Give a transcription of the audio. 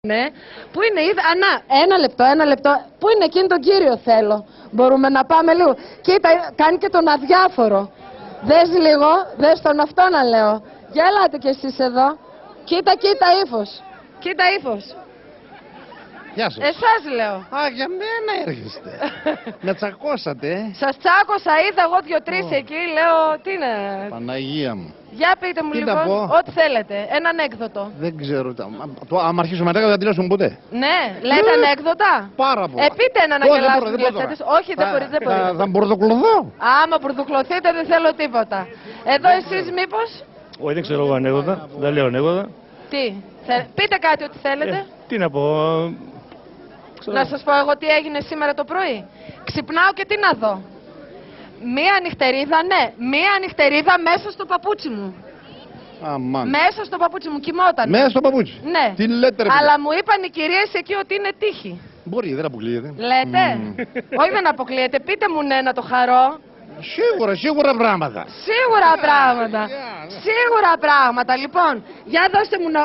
Ναι, πού είναι, ένα λεπτό, πού είναι εκείνο τον κύριο θέλω, μπορούμε να πάμε λίγο, κοίτα, κάνει και τον αδιάφορο, δες λίγο, δες τον αυτό να λέω, για ελάτε κι εσείς εδώ, κοίτα ύφος, Γεια σας. εσάς λέω. Α, για μένα έρχεστε. Με τσακώσατε, Σας τσάκωσα, είδα εγώ 2-3 εκεί, λέω, τι είναι. Παναγία μου. Για πείτε μου Τι να λοιπόν, πω? ό,τι θέλετε, ένα ανέκδοτο. Δεν ξέρω. Άμα αρχίσουμε μετά δεν θα τελειώσουμε ποτέ. Ναι, λέτε ανέκδοτα. Πάρα πολλά. Πείτε ένα να Όχι, γελάσουν δεν οι μπορώ τηλεθεατές. τώρα. Όχι, δεν μπορείτε, δεν μπορείτε. Θα μπουρδοκλωθώ. Άμα μπουρδουκλωθείτε δεν θέλω τίποτα. Εδώ εσείς μήπως. Όχι, δεν ξέρω εγώ ανέκδοτα. Δεν λέω ανέκδοτα. Τι, πείτε κάτι ό,τι θέλετε. Τι να πω. Να σας πω εγώ τι έγινε σήμερα το πρωί. Ξυπνάω και τι να δω. Μία νυχτερίδα, ναι. Μία νυχτερίδα μέσα στο παπούτσι μου. Αμάν. Μέσα στο παπούτσι μου, κοιμόταν. Μέσα στο παπούτσι. Ναι. Τι λέτε ρε Αλλά παιδιά? μου είπαν οι κυρίες εκεί ότι είναι τύχη. Μπορεί, δεν αποκλείεται. Λέτε. Όχι, δεν αποκλείεται. Πείτε μου ναι να το χαρώ. Σίγουρα πράγματα. Σίγουρα πράγματα. Σίγουρα πράγματα. Λοιπόν, για δώστε μου να